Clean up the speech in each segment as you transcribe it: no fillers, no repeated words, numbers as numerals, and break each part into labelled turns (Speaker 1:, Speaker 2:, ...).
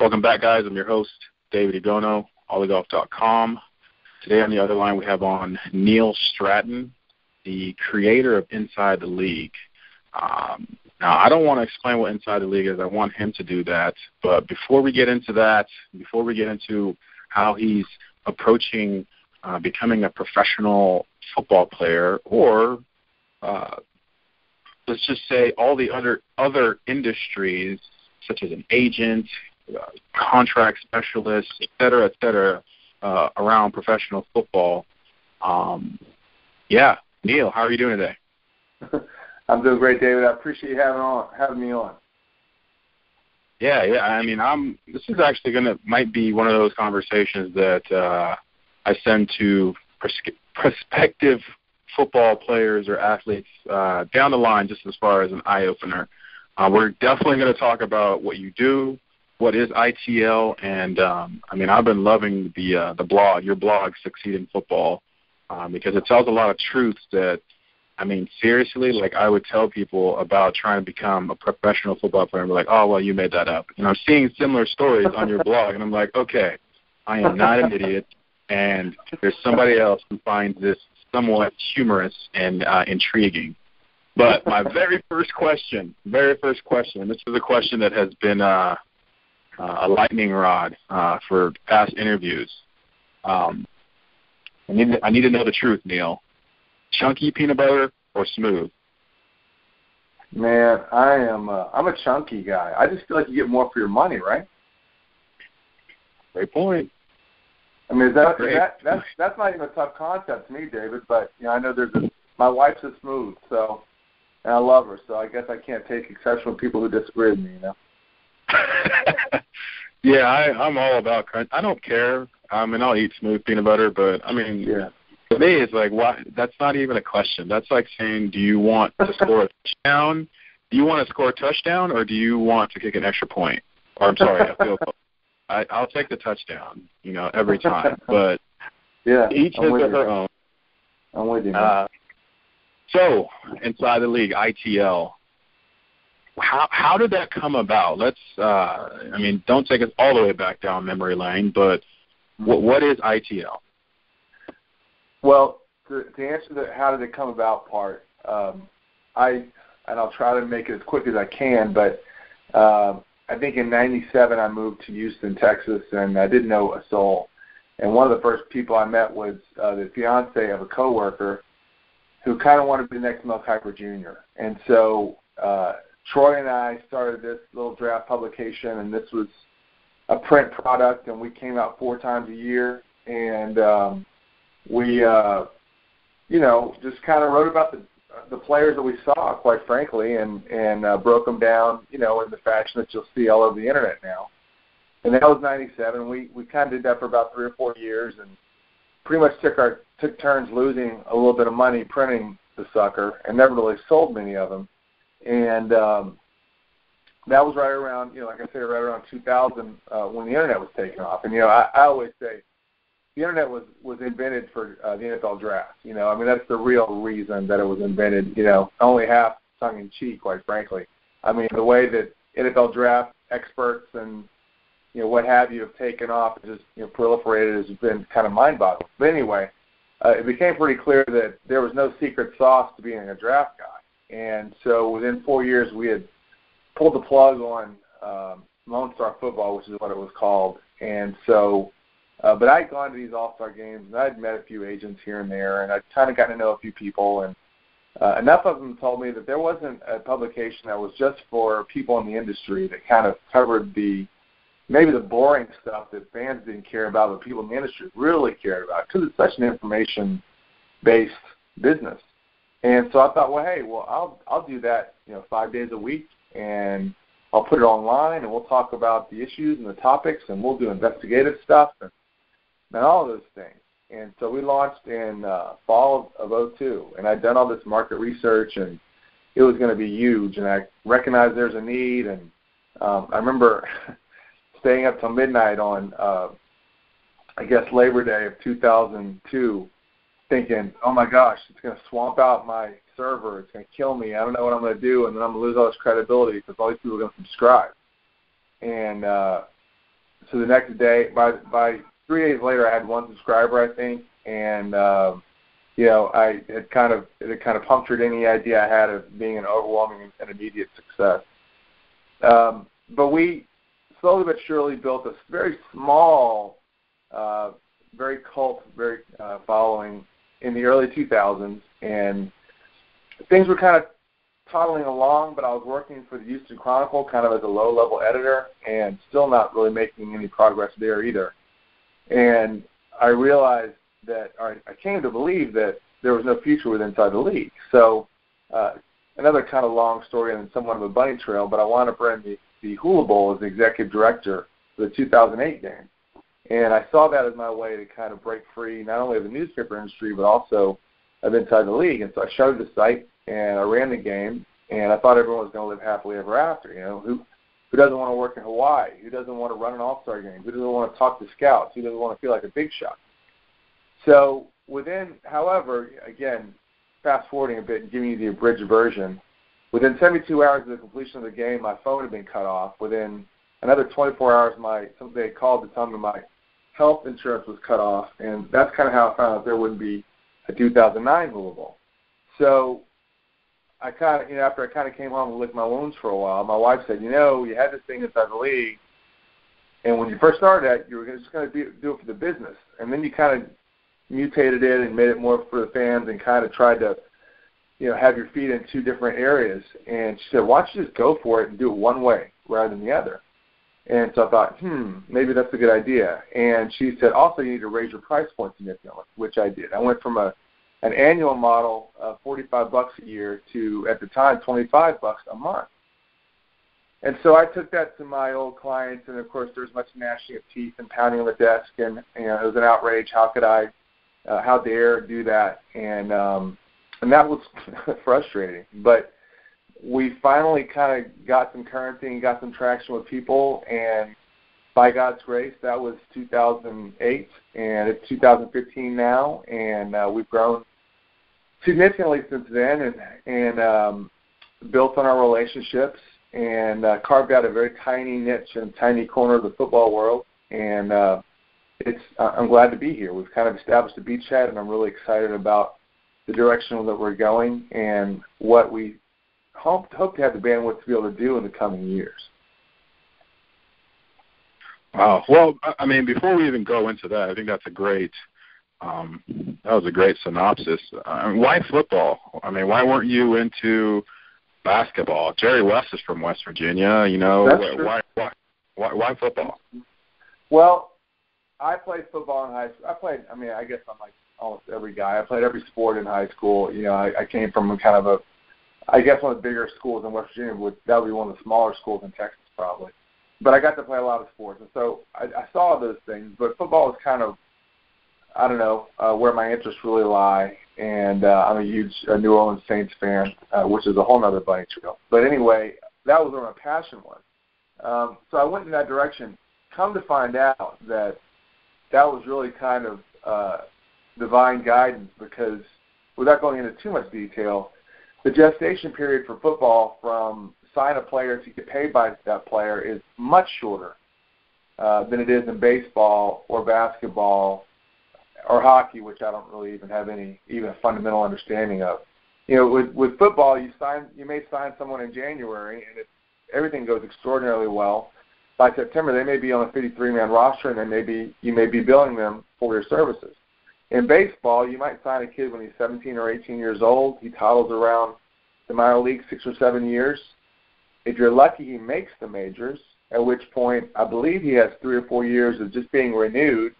Speaker 1: Welcome back, guys. I'm your host, David Egono, olligolf.com. Today on the other line we have on Neil Stratton, the creator of Inside the League. Now, I don't want to explain what Inside the League is. I want him to do that. But before we get into that, before we get into how he's approaching becoming a professional football player, or let's just say all the other industries, such as an agent, contract specialist, et cetera, around professional football. Neil, how are you doing today?
Speaker 2: I'm doing great, David. I appreciate you having me on.
Speaker 1: Yeah. I mean, this is actually might be one of those conversations that I send to prospective football players or athletes down the line, just as far as an eye opener. We're definitely going to talk about what you do, what is ITL, and I've been loving your blog, Succeed in Football, because it tells a lot of truths that, seriously, like I would tell people about trying to become a professional football player and be like, oh, well, you made that up. And I'm seeing similar stories on your blog, and I'm like, okay, I am not an idiot, and there's somebody else who finds this somewhat humorous and intriguing. But my very first question, and this is a question that has been a lightning rod for past interviews. I need to know the truth, Neil. Chunky peanut butter or smooth?
Speaker 2: Man, I'm a chunky guy. I just feel like you get more for your money, right?
Speaker 1: Great point.
Speaker 2: That's not even a tough concept to me, David. But I know my wife's a smooth, so, and I love her. So I guess I can't take exception with people who disagree with me.
Speaker 1: Yeah, I'm all about crunch. I don't care. I'll eat smooth peanut butter, but
Speaker 2: yeah.
Speaker 1: To me, it's like, why? That's not even a question. That's like saying, do you want to score a touchdown? Do you want to score a touchdown, or do you want to kick an extra point? Or I'm sorry, a field goal. I'll take the touchdown, every time. But
Speaker 2: yeah,
Speaker 1: each has her own.
Speaker 2: I'm with you.
Speaker 1: So, Inside the League, ITL. How did that come about? Let's, don't take us all the way back down memory lane, but what is ITL?
Speaker 2: Well, to answer the how did it come about part, I'll try to make it as quick as I can, but I think in '97 I moved to Houston, Texas, and I didn't know a soul. And one of the first people I met was the fiance of a coworker who kind of wanted to be the next Mel Kiper Jr. And so Troy and I started this little draft publication, and this was a print product, and we came out 4 times a year, and we, just kind of wrote about the players that we saw, quite frankly, and broke them down, in the fashion that you'll see all over the internet now. And that was '97. We kind of did that for about 3 or 4 years, and pretty much took turns losing a little bit of money printing the sucker, and never really sold many of them. And that was right around, like I said, right around 2000 when the internet was taking off. And I always say, the internet was invented for the NFL draft. That's the real reason that it was invented, only half tongue-in-cheek, quite frankly. The way that NFL draft experts and, what have you have taken off and just, proliferated has been kind of mind-boggling. But anyway, it became pretty clear that there was no secret sauce to being a draft guy. And so within 4 years, we had pulled the plug on Lone Star Football, which is what it was called. And so but I'd gone to these All-Star games, and I'd met a few agents here and there, and I'd kind of gotten to know a few people, and enough of them told me that there wasn't a publication that was just for people in the industry that kind of covered maybe the boring stuff that fans didn't care about, but people in the industry really cared about, because it's such an information-based business. And so I thought, well, hey, I'll do that, 5 days a week, and I'll put it online, and we'll talk about the issues and the topics, and we'll do investigative stuff, and all of those things. And so we launched in fall of 2002, and I'd done all this market research, and it was going to be huge, and I recognized there's a need. And I remember staying up till midnight on, Labor Day of 2002, thinking, oh my gosh, it's going to swamp out my server, it's going to kill me, I don't know what I'm going to do, and then I'm going to lose all this credibility because all these people are going to subscribe. And so the next day, by 3 days later, I had 1 subscriber, I think, and it had kind of punctured any idea I had of being an overwhelming and immediate success. But we slowly but surely built a very small, very cult, very following in the early 2000s, and things were kind of toddling along, but I was working for the Houston Chronicle kind of as a low-level editor and still not really making any progress there either. And I realized that, or I came to believe that there was no future with Inside the League. So another kind of long story and somewhat of a bunny trail, but I wound up running the Hula Bowl as the executive director for the 2008 game. And I saw that as my way to kind of break free not only of the newspaper industry but also of Inside the League. And so I shuttered the site and I ran the game, and I thought everyone was going to live happily ever after. Who doesn't want to work in Hawaii? Who doesn't want to run an all-star game? Who doesn't want to talk to scouts? Who doesn't want to feel like a big shot? So however, again, fast-forwarding a bit and giving you the abridged version, within 72 hours of the completion of the game, my phone had been cut off. Within another 24 hours, they called to tell me my health insurance was cut off, and that's kind of how I found out there wouldn't be a 2009 Hula Bowl. So I kind of, after I kind of came home and licked my wounds for a while, my wife said, you had this thing Inside the League, and when you first started it, you were just going to do it for the business, and then you kind of mutated it and made it more for the fans and kind of tried to, have your feet in 2 different areas. And she said, why don't you just go for it and do it one way rather than the other? And so I thought, maybe that's a good idea. And she said, also, you need to raise your price point significantly, which I did. I went from an annual model of $45 a year to, at the time, $25 a month. And so I took that to my old clients, and, of course, there was much gnashing of teeth and pounding on the desk, and it was an outrage. How could I, how dare do that? And that was frustrating. But we finally kind of got some currency and got some traction with people, and by God's grace, that was 2008, and it's 2015 now, and we've grown significantly since then and built on our relationships and carved out a very tiny niche and tiny corner of the football world, and I'm glad to be here. We've kind of established a beachhead, and I'm really excited about the direction that we're going and what we hope to have the bandwidth to be able to do in the coming years.
Speaker 1: Wow. Well, I mean, before we even go into that, I think that's a great synopsis. Why football? I mean, why weren't you into basketball? Jerry West is from West Virginia. Why football?
Speaker 2: Well, I played football in high school. I guess I'm like almost every guy. I played every sport in high school. I came from kind of one of the bigger schools in West Virginia. That would be one of the smaller schools in Texas probably. But I got to play a lot of sports, and so I saw those things. But football is kind of, where my interests really lie. And I'm a huge New Orleans Saints fan, which is a whole other bunny trail. But anyway, that was where my passion was. So I went in that direction. Come to find out that was really kind of divine guidance, because without going into too much detail, the gestation period for football from sign a player to get paid by that player is much shorter than it is in baseball or basketball or hockey, which I don't really even have even a fundamental understanding of. With football, you may sign someone in January, and if everything goes extraordinarily well, by September they may be on a 53-man roster, and you may be billing them for your services. In baseball, you might sign a kid when he's 17 or 18 years old. He toddles around the minor league 6 or 7 years. If you're lucky, he makes the majors, at which point I believe he has 3 or 4 years of just being renewed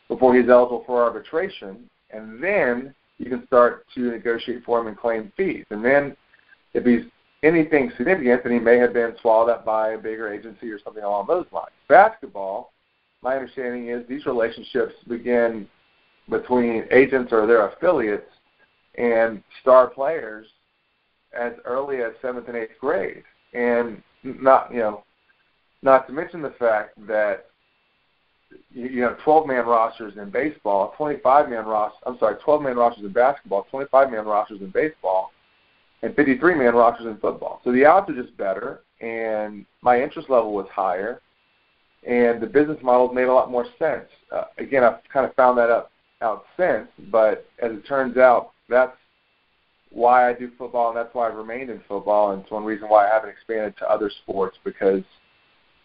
Speaker 2: before he's eligible for arbitration, and then you can start to negotiate for him and claim fees. And then if he's anything significant, then he may have been swallowed up by a bigger agency or something along those lines. Basketball, my understanding is these relationships begin between agents or their affiliates and star players as early as 7th and 8th grade. And not to mention the fact that you have 12-man rosters in baseball, 12-man rosters in basketball, 25-man rosters in baseball, and 53-man rosters in football. So the odds are just better, and my interest level was higher. and the business models made a lot more sense. Again, I've kind of found that out since, but as it turns out, that's why I do football, and that's why I've remained in football, and it's one reason why I haven't expanded to other sports, because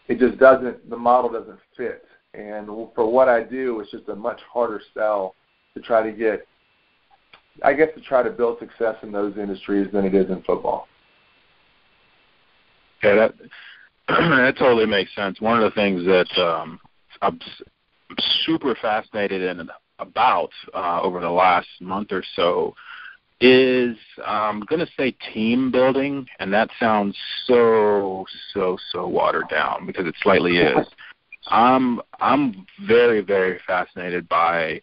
Speaker 2: it just doesn't, the model doesn't fit. And for what I do, it's just a much harder sell to try to get, I guess, to try to build success in those industries than it is in football.
Speaker 1: Yeah, that totally makes sense. One of the things that I'm super fascinated about over the last month or so is I'm going to say team building, and that sounds so watered down, because it slightly is. I'm very, very fascinated by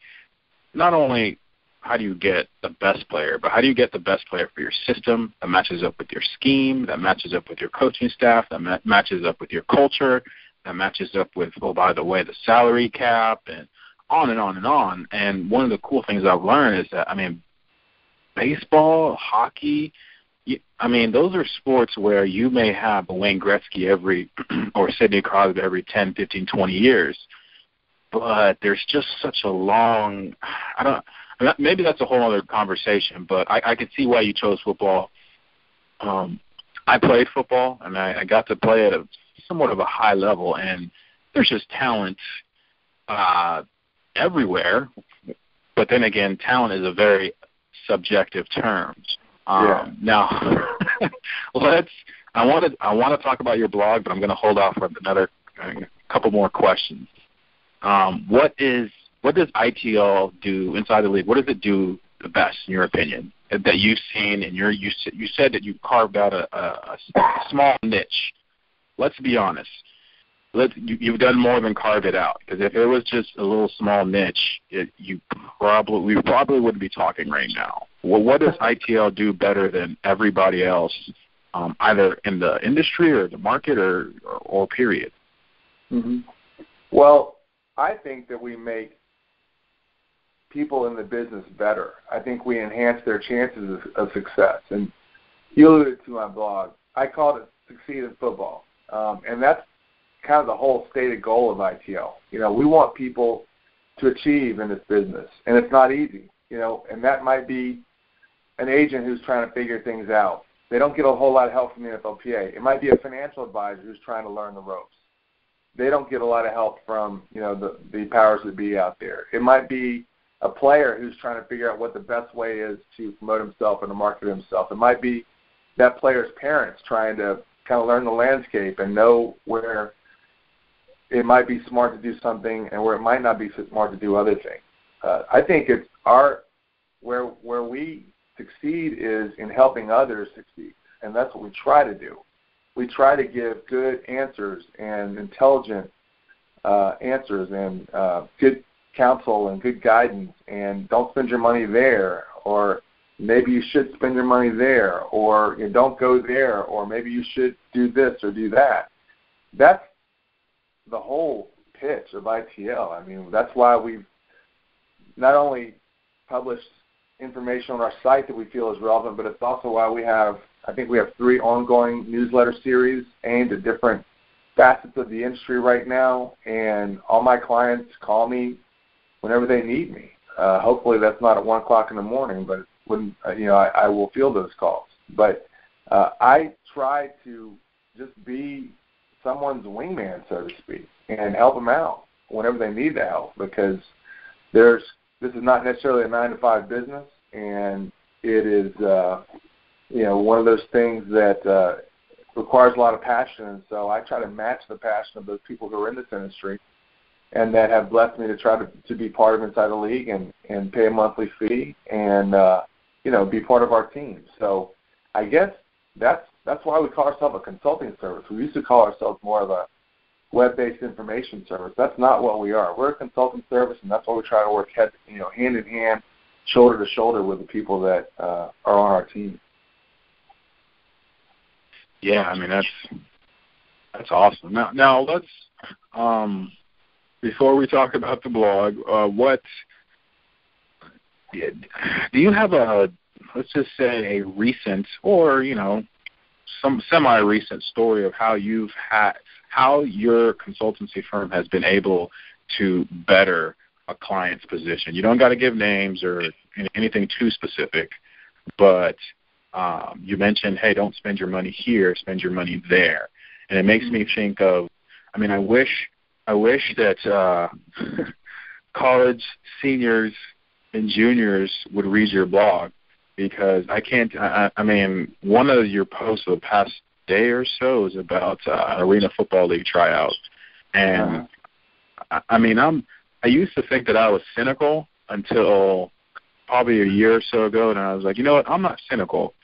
Speaker 1: not only how do you get the best player, but how do you get the best player for your system that matches up with your scheme, that matches up with your coaching staff, that matches up with your culture, that matches up with, oh, by the way, the salary cap, and on and on and on. And one of the cool things I've learned is that, I mean, baseball, hockey, those are sports where you may have a Wayne Gretzky every or Sidney Crosby every 10, 15, 20 years, but there's just such a long maybe that's a whole other conversation, but I could see why you chose football. I played football, and I got to play at somewhat of a high level, and there's just talent everywhere. But then again, talent is a very subjective term. Now, I want to talk about your blog, but I'm going to hold off for another couple more questions. What does ITL do inside the league? What does it do the best, in your opinion, that you've seen? And you said that you carved out a small niche. Let's be honest. You've done more than carve it out. Because if it was just a little small niche, we probably wouldn't be talking right now. Well, what does ITL do better than everybody else, either in the industry or the market or period?
Speaker 2: Mm-hmm. Well, I think that we make people in the business better. I think we enhance their chances of success. And you alluded to my blog. I called it Succeed in Football. And that's kind of the whole stated goal of ITL. We want people to achieve in this business, and it's not easy. And that might be an agent who's trying to figure things out. They don't get a whole lot of help from the NFLPA. It might be a financial advisor who's trying to learn the ropes. They don't get a lot of help from, the powers that be out there. It might be a player who's trying to figure out what the best way is to promote himself and to market himself. It might be that player's parents trying to kind of learn the landscape and know where it might be smart to do something and where it might not be smart to do other things. I think it's where we succeed is in helping others succeed, and that's what we try to do. We try to give good answers and intelligent answers and good counsel and good guidance, and don't spend your money there, or maybe you should spend your money there, or don't go there, or maybe you should do this or do that. That's the whole pitch of ITL. That's why we've not only published information on our site that we feel is relevant, but it's also why we have 3 ongoing newsletter series aimed at different facets of the industry right now, and all my clients call me whenever they need me. Hopefully that's not at 1 o'clock in the morning, but when I will field those calls. But I try to just be someone's wingman, so to speak, and help them out whenever they need the help, because this is not necessarily a 9-to-5 business, and it is one of those things that requires a lot of passion. And so I try to match the passion of those people who are in this industry and that have blessed me to try to be part of Inside the League and pay a monthly fee and be part of our team. So I guess that's why we call ourselves a consulting service. We used to call ourselves more of a web-based information service. That's not what we are. We're a consulting service, and that's why we try to work hand in hand, shoulder to shoulder with the people that are on our team.
Speaker 1: Yeah, that's awesome. Now let's before we talk about the blog, do you have let's just say a recent or some semi-recent story of how how your consultancy firm has been able to better a client's position. You don't got to give names or anything too specific, but you mentioned, hey, don't spend your money here, spend your money there. And it makes me think of, I mean, I wish that college seniors and juniors would read your blog, because I mean, one of your posts of the past day or so is about an Arena Football League tryout. And I mean, I used to think that I was cynical until probably a year or so ago, and I was like, you know what, I'm not cynical.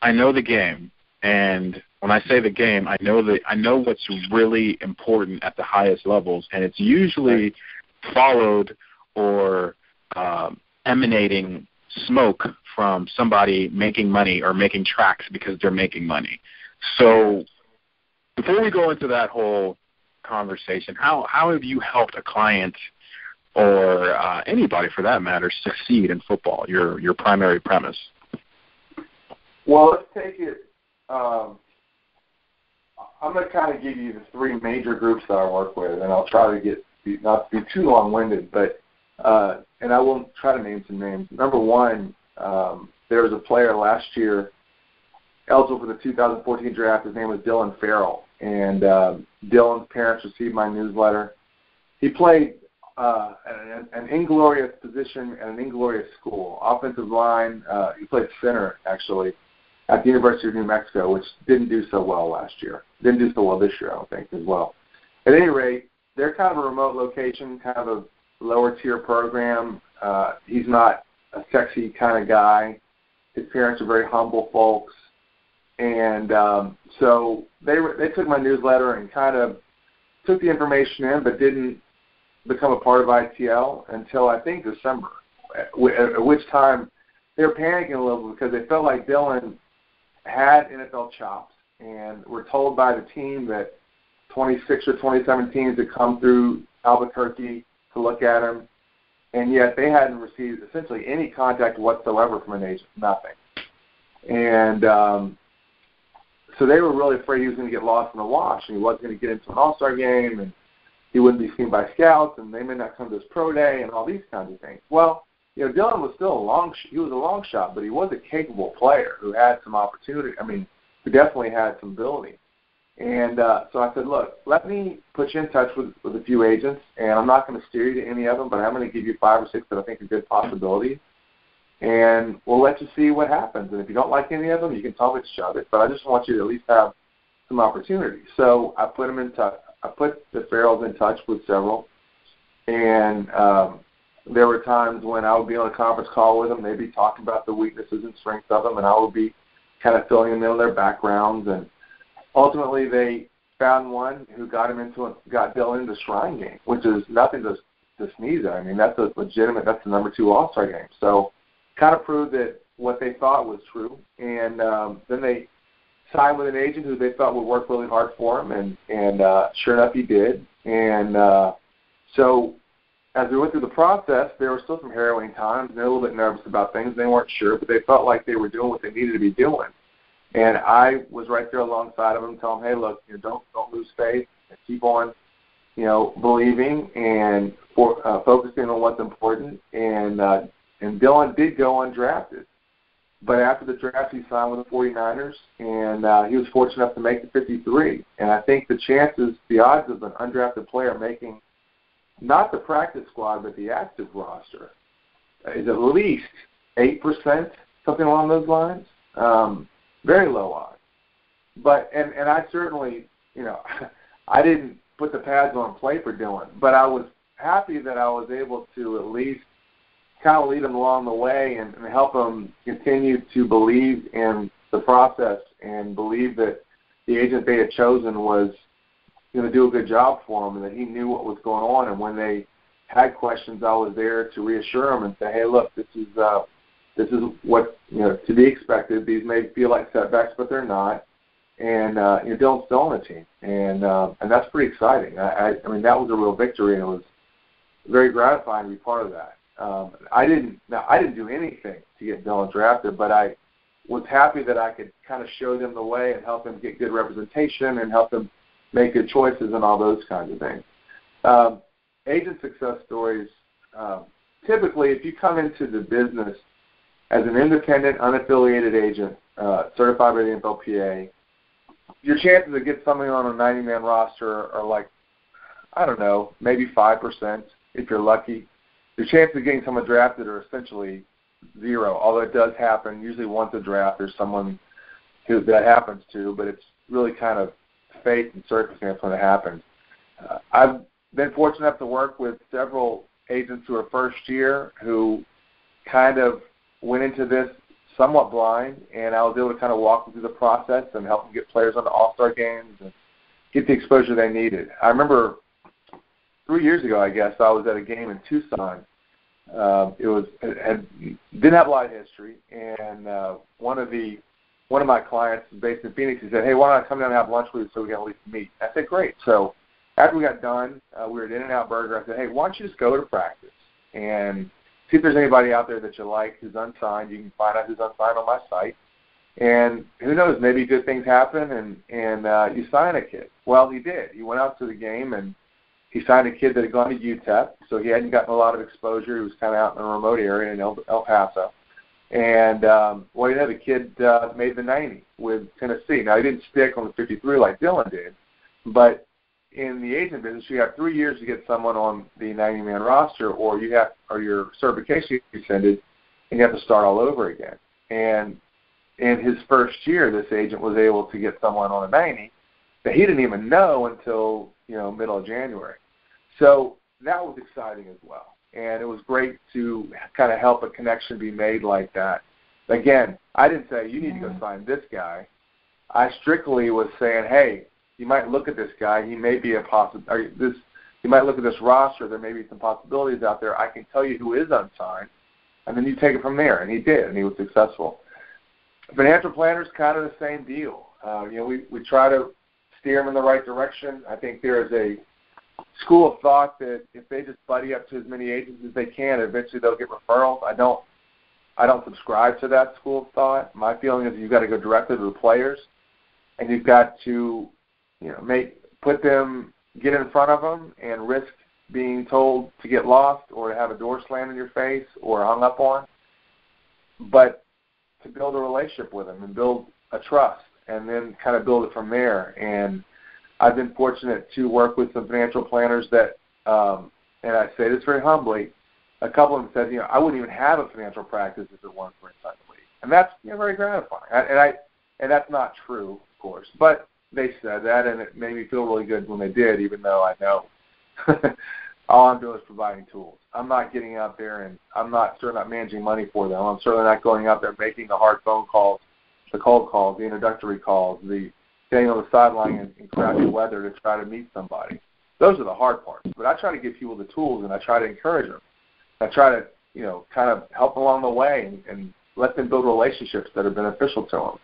Speaker 1: I know the game, and when I say the game, I know what's really important at the highest levels, and it's usually followed or emanating smoke from somebody making money or making tracks because they're making money. So before we go into that whole conversation, how have you helped a client or anybody for that matter succeed in football, your primary premise?
Speaker 2: Well, let's take it. I'm going to kind of give you the three major groups that I work with, and I'll try to not to be too long-winded, but and I will try to name some names. Number one, there was a player last year eligible for the 2014 draft. His name was Dylan Farrell, and Dylan's parents received my newsletter. He played an inglorious position at an inglorious school, offensive line. He played center, actually, at the University of New Mexico, which didn't do so well last year. Didn't do so well this year, I don't think, as well. At any rate, they're kind of a remote location, kind of a lower-tier program. He's not a sexy kind of guy. His parents are very humble folks. And so they took my newsletter and kind of took the information in, but didn't become a part of ITL until, I think, December, at which time they were panicking a little because they felt like Dylan had NFL chops and were told by the team that 26 or 27 teams had come through Albuquerque to look at him, and yet they hadn't received essentially any contact whatsoever from an agent, nothing. And so they were really afraid he was going to get lost in the wash, and he wasn't going to get into an all-star game, and he wouldn't be seen by scouts, and they may not come to his pro day, and all these kinds of things. Well, you know, Dylan was still he was a long shot, but he was a capable player who had some opportunity. I mean, who definitely had some ability. And so I said, look, let me put you in touch with a few agents, and I'm not going to steer you to any of them, but I'm going to give you 5 or 6 that I think are good possibilities, and we'll let you see what happens. And if you don't like any of them, you can tell me to shove it, but I just want you to at least have some opportunity. So I put them in touch. I put the Farrells in touch with several, and there were times when I would be on a conference call with them. They'd be talking about the weaknesses and strengths of them, and I would be kind of filling in their backgrounds. And ultimately, they found one who got Dylan into the Shrine game, which is nothing to sneeze at. I mean, that's that's the number 2 All-Star game. So kind of proved that what they thought was true. And then they signed with an agent who they thought would work really hard for him, and sure enough, he did. And so as we went through the process, there were still some harrowing times, and they were a little bit nervous about things. They weren't sure, but they felt like they were doing what they needed to be doing. And I was right there alongside of them, telling them, hey, look, don't lose faith, and keep on, believing and focusing on what's important. And Dylan did go undrafted. But after the draft, he signed with the 49ers, and he was fortunate enough to make the 53. And I think the odds of an undrafted player making not the practice squad, but the active roster is at least 8%, something along those lines. Very low odds. But and I certainly, I didn't put the pads on play for Dylan, but I was happy that I was able to at least kind of lead him along the way and help him continue to believe in the process and believe that the agent they had chosen was going to do a good job for him and that he knew what was going on. And when they had questions, I was there to reassure them and say, hey, look, this is what to be expected. These may feel like setbacks, but they're not. And Dylan's still on the team, and that's pretty exciting. I mean, that was a real victory, and it was very gratifying to be part of that. I didn't do anything to get Dylan drafted, but I was happy that I could kind of show them the way and help them get good representation and help them make good choices and all those kinds of things. Agent success stories, typically if you come into the business as an independent, unaffiliated agent, certified by the NFLPA, your chances of getting somebody on a 90-man roster are like, I don't know, maybe 5% if you're lucky. Your chances of getting someone drafted are essentially zero, although it does happen. Usually once a draft there's someone who that happens to, but it's really kind of fate and circumstance when it happens. I've been fortunate enough to work with several agents who are first year who kind of went into this somewhat blind, and I was able to kind of walk them through the process and help them get players on the All-Star games and get the exposure they needed. I remember 3 years ago, I guess, I was at a game in Tucson. Didn't have a lot of history, and one of my clients is based in Phoenix. He said, "Hey, why don't I come down and have lunch with you so we can at least meet?" I said, "Great." So after we got done, we were at In-N-Out Burger. I said, "Hey, why don't you just go to practice and see if there's anybody out there that you like who's unsigned. You can find out who's unsigned on my site. And who knows, maybe good things happen and you sign a kid." Well, he did. He went out to the game and he signed a kid that had gone to UTEP, so he hadn't gotten a lot of exposure. He was kind of out in a remote area in El Paso. And, well, you know, the kid made the 90 with Tennessee. Now, he didn't stick on the 53 like Dylan did, but in the agent business, you have 3 years to get someone on the 90-man roster, or your certification is rescinded, and you have to start all over again. And in his first year, this agent was able to get someone on a 90 that he didn't even know until, middle of January. So that was exciting as well. And it was great to kind of help a connection be made like that. Again, I didn't say, you need to go sign this guy. I strictly was saying, hey, you might look at this guy. He may be a possibility. You might look at this roster. There may be some possibilities out there. I can tell you who is unsigned, and then you take it from there. And he did, and he was successful. Financial planners, kind of the same deal. We try to steer them in the right direction. I think there is a school of thought that if they just buddy up to as many agents as they can, eventually they'll get referrals. I don't subscribe to that school of thought. My feeling is you've got to go directly to the players, and you've got to get in front of them and risk being told to get lost or to have a door slammed in your face or hung up on, but to build a relationship with them and build a trust and then kind of build it from there. And I've been fortunate to work with some financial planners that, and I say this very humbly, a couple of them said, I wouldn't even have a financial practice if it weren't for Inside the League. And that's very gratifying. And that's not true, of course, but they said that, and it made me feel really good when they did, even though I know all I'm doing is providing tools. I'm not getting out there, and I'm certainly not managing money for them. I'm certainly not going out there making the hard phone calls, the cold calls, the introductory calls, the staying on the sideline in crappy weather to try to meet somebody. Those are the hard parts. But I try to give people the tools, and I try to encourage them. I try to, kind of help along the way and let them build relationships that are beneficial to them.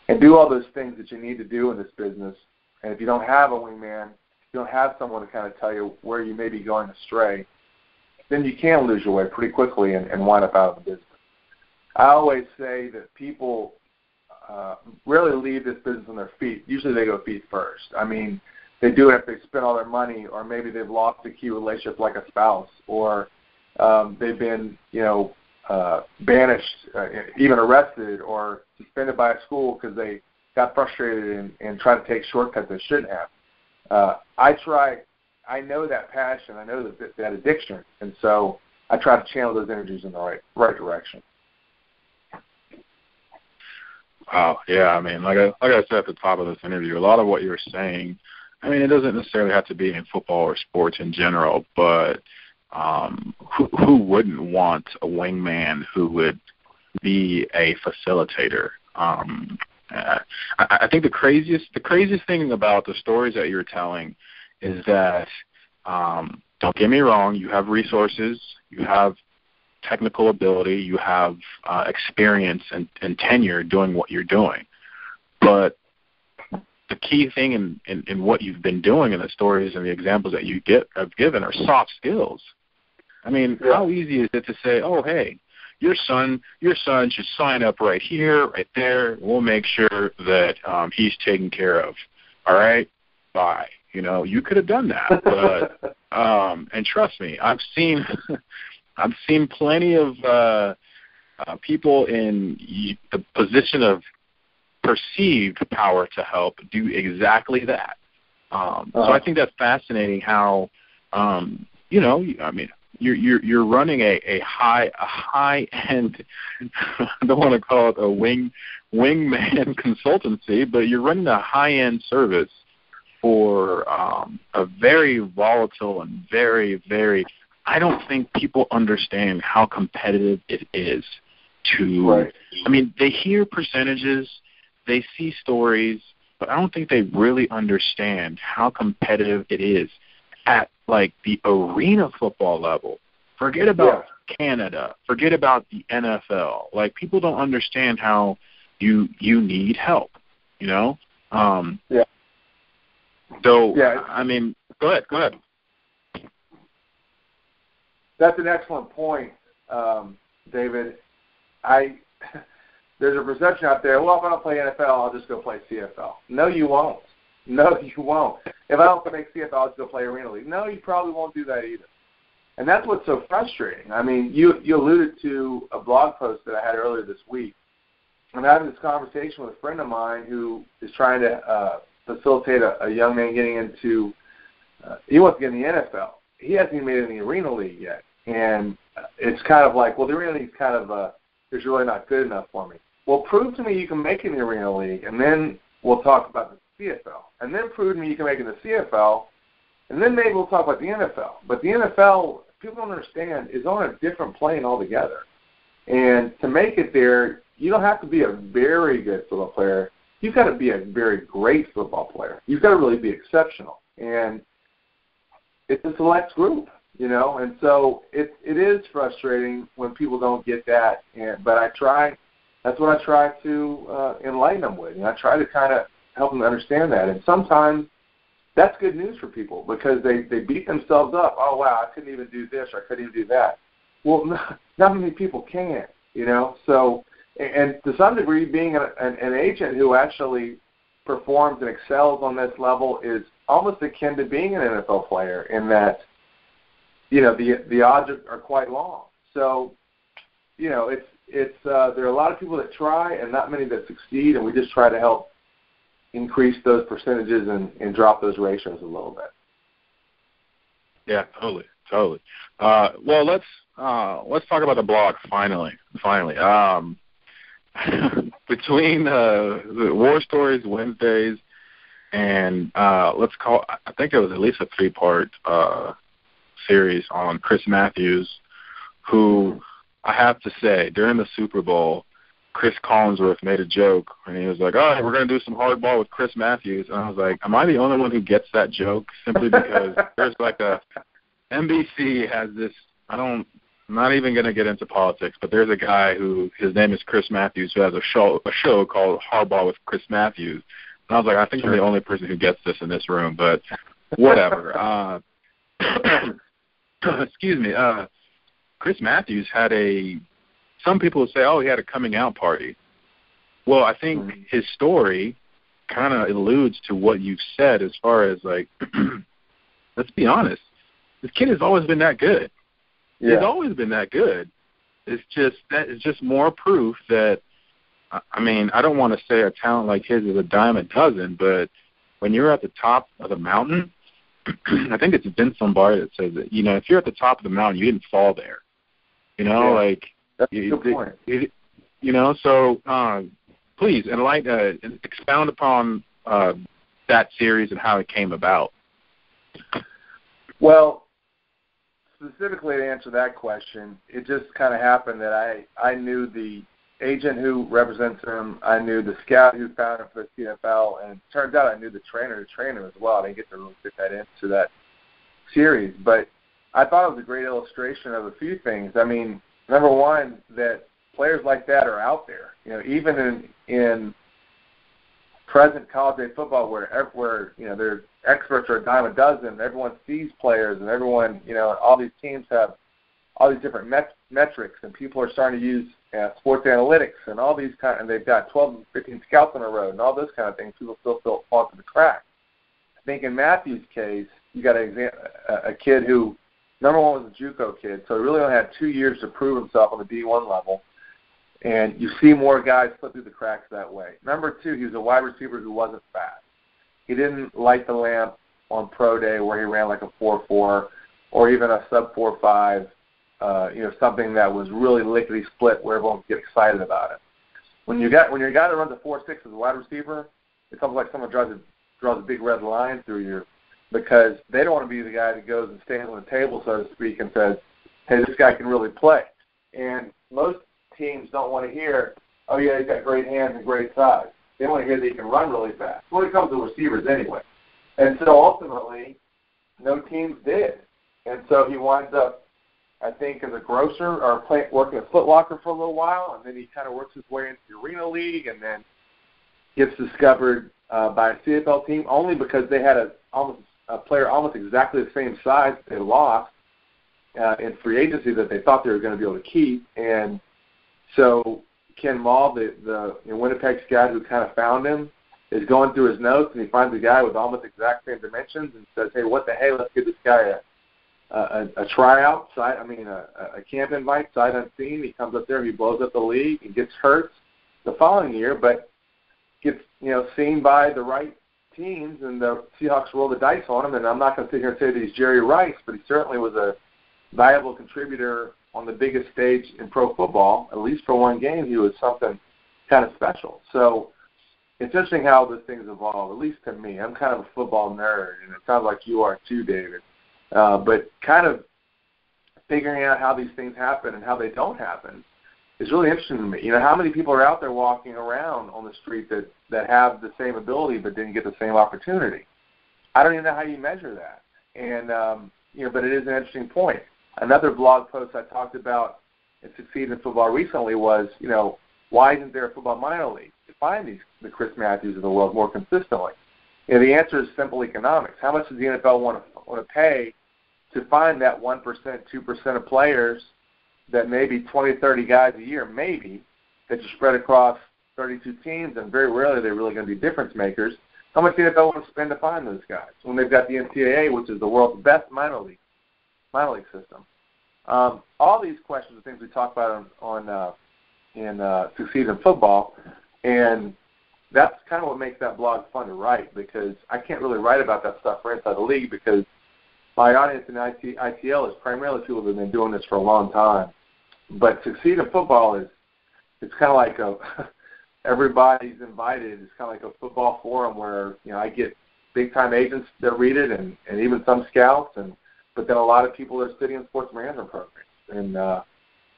Speaker 2: And do all those things that you need to do in this business. And if you don't have a wingman, you don't have someone to kind of tell you where you may be going astray, then you can lose your way pretty quickly and wind up out of the business. I always say that people rarely leave this business on their feet. Usually they go feet first. I mean, they do it if they spend all their money, or maybe they've lost a key relationship like a spouse, or they've been, banished, even arrested or suspended by a school because they got frustrated and tried to take shortcuts they shouldn't have. I know that passion. I know that addiction. And so I try to channel those energies in the right direction.
Speaker 1: Wow. Yeah. I mean, like I said at the top of this interview, a lot of what you're saying, I mean, it doesn't necessarily have to be in football or sports in general, but who wouldn't want a wingman who would be a facilitator? I think the craziest thing about the stories that you're telling is that, don't get me wrong, you have resources, you have technical ability, you have experience and tenure doing what you're doing. But the key thing in what you've been doing in the stories and the examples that you have given are soft skills. I mean, how easy is it to say, oh, hey, your son should sign up right here, right there. We'll make sure that he's taken care of. All right? by. You could have done that, but and trust me, I've seen plenty of people in the position of perceived power to help do exactly that. So I think that's fascinating how, you're running a high end. I don't want to call it a wingman consultancy, but you're running a high end service for a very volatile and very, very. I don't think people understand how competitive it is to.
Speaker 2: Right.
Speaker 1: I mean, they hear percentages, they see stories, but I don't think they really understand how competitive it is at like the arena football level. Forget about Canada. Forget about the NFL. Like, people don't understand how you need help.
Speaker 2: Yeah.
Speaker 1: So, I mean, go ahead.
Speaker 2: That's an excellent point, David. There's a perception out there, well, if I don't play NFL, I'll just go play CFL. No, you won't. If I don't make CFL, I'll just go play Arena League. No, you probably won't do that either. And that's what's so frustrating. I mean, you alluded to a blog post that I had earlier this week. I'm having this conversation with a friend of mine who is trying to facilitate a young man getting into he wants to get in the NFL. He hasn't even made it in the Arena League yet. And it's kind of like, well, the Arena League is kind of it's really not good enough for me. Well, prove to me you can make it in the Arena League, and then we'll talk about the CFL. And then prove to me you can make it in the CFL, and then maybe we'll talk about the NFL. But the NFL, people don't understand, is on a different plane altogether. And to make it there, you don't have to be a very good football player. You've got to be a very great football player. You've got to really be exceptional. And it's a select group, and so it is frustrating when people don't get that. But that's what I try to enlighten them with. And I try to kind of help them understand that. And sometimes that's good news for people because they beat themselves up. Oh, wow, I couldn't even do this or I couldn't even do that. Well, not many people can, So, and to some degree, being an agent who actually performs and excels on this level is almost akin to being an NFL player in that, the odds are quite long. So, there are a lot of people that try and not many that succeed, and we just try to help increase those percentages and drop those ratios a little bit.
Speaker 1: Yeah, totally. Well, let's talk about the blog finally. Between the War Stories Wednesdays and I think it was at least a 3-part series on Chris Matthews, who I have to say, during the Super Bowl, Chris Collinsworth made a joke, and he was like, all right, we're going to do some hardball with Chris Matthews. And I was like, am I the only one who gets that joke? Simply because there's like NBC has this, I'm not even going to get into politics, but there's a guy who, his name is Chris Matthews, who has a show called Hardball with Chris Matthews. And I was like, I think you're the only person who gets this in this room, but whatever. Excuse me. Chris Matthews had some people would say, oh, he had a coming out party. Well, I think his story kind of alludes to what you've said as far as, like, let's be honest, this kid has always been that good. Yeah. He's always been that good. It's just more proof that, I mean, I don't want to say a talent like his is a dime a dozen, but when you're at the top of the mountain, I think it's been somebody that says that, if you're at the top of the mountain, you didn't fall there.
Speaker 2: That's a good point.
Speaker 1: So please expound upon that series and how it came about.
Speaker 2: Well, specifically to answer that question, it just kind of happened that I knew the agent who represents him. I knew the scout who found him for the CFL, and it turns out I knew the trainer as well. I didn't get to really fit that into that series, but I thought it was a great illustration of a few things. I mean, number one, that players like that are out there. Even in present college football, where their experts are a dime a dozen, everyone sees players, and everyone, all these teams have all these different metrics, and people are starting to use sports analytics and all these and they've got 12 and 15 scouts on the road and all those kind of things. People still fall through the cracks. I think in Matthew's case, you got a kid who, number one, was a JUCO kid, so he really only had 2 years to prove himself on the D1 level. And you see more guys slip through the cracks that way. Number two, he was a wide receiver who wasn't fast. He didn't light the lamp on pro day where he ran like a 4.4 or even a sub 4.5, something that was really lickety split where everyone could get excited about it. When you're a guy that runs a 4.6 as a wide receiver, it's almost like someone draws a big red line through you, because they don't want to be the guy that goes and stands on the table, so to speak, and says, hey, this guy can really play. And most teams don't want to hear, oh, yeah, he's got great hands and great size. They want to hear that he can run really fast when it comes to receivers anyway. And so ultimately, no teams did. And so he winds up, I think, as a grocer or working at Foot Locker for a little while, and then he kind of works his way into the Arena League and then gets discovered by a CFL team only because they had a player almost exactly the same size that they lost in free agency that they thought they were going to be able to keep. And so Ken Mall, the Winnipeg scout who kind of found him, is going through his notes, and he finds a guy with almost exact same dimensions and says, hey, what the hey, let's give this guy a tryout, a camp invite, sight unseen. He comes up there, he blows up the league, he gets hurt the following year, but gets seen by the right teams, and the Seahawks roll the dice on him. And I'm not going to sit here and say that he's Jerry Rice, but he certainly was a valuable contributor on the biggest stage in pro football. At least for one game, he was something kind of special. So it's interesting how this thing's evolved, at least to me. I'm kind of a football nerd, and it sounds like you are too, David. But kind of figuring out how these things happen and how they don't happen is really interesting to me. How many people are out there walking around on the street that have the same ability but didn't get the same opportunity? I don't even know how you measure that. And, but it is an interesting point. Another blog post I talked about in Succeed in Football recently was, why isn't there a football minor league to find the Chris Matthews of the world more consistently? The answer is simple economics. How much does the NFL want to pay to find that 1%, 2% of players that maybe 20, 30 guys a year, maybe, that you spread across 32 teams, and very rarely they're really going to be difference makers? How much the NFL want to spend to find those guys when they've got the NCAA, which is the world's best minor league system? All these questions are things we talk about in Succeed in Football, and that's kind of what makes that blog fun to write, because I can't really write about that stuff for Inside the League because my audience in ITL is primarily people that have been doing this for a long time. But Succeed in Football it's kind of like everybody's invited. It's kind of like a football forum where I get big-time agents that read it and even some scouts, but then a lot of people that are sitting in sports management programs. And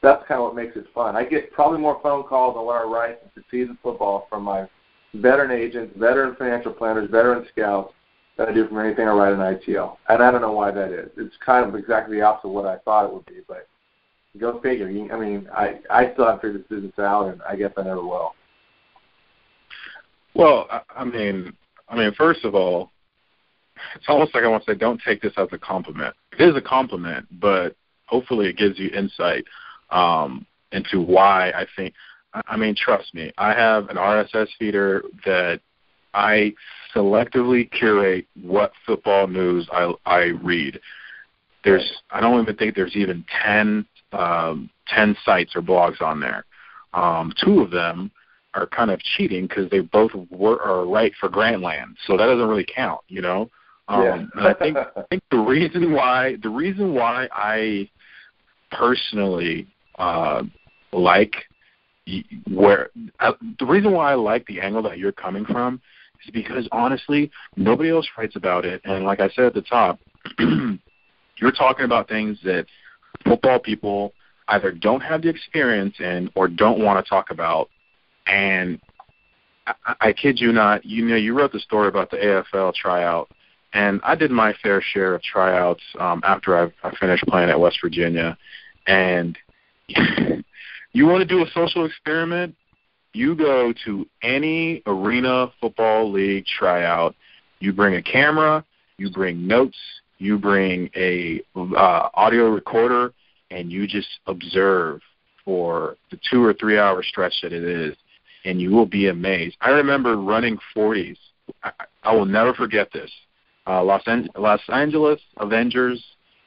Speaker 2: that's kind of what makes it fun. I get probably more phone calls on what I write in Succeed in Football from my veteran agents, veteran financial planners, veteran scouts than I do from anything I write in ITL. And I don't know why that is. It's kind of exactly the opposite of what I thought it would be, but go figure. I still haven't figured this business out, and I guess I never will.
Speaker 1: Well, first of all, it's almost like I want to say don't take this as a compliment. It is a compliment, but hopefully it gives you insight into why I think – trust me, I have an RSS feeder that I selectively curate what football news I read. I don't even think there's even 10 sites or blogs on there. Two of them are kind of cheating because they both are right for Grantland, so that doesn't really count,
Speaker 2: Yeah.
Speaker 1: And I think the reason why I personally like the reason why I like the angle that you're coming from is because honestly, nobody else writes about it. And like I said at the top, you're talking about things that football people either don't have the experience in or don't want to talk about. And I kid you not, you wrote the story about the AFL tryout, and I did my fair share of tryouts after I finished playing at West Virginia. And you want to do a social experiment? You go to any arena football league tryout. You bring a camera, you bring notes, you bring a audio recorder, and you just observe for the 2 or 3 hour stretch that it is, and you will be amazed. I remember running 40s. I will never forget this. Los Angeles Avengers.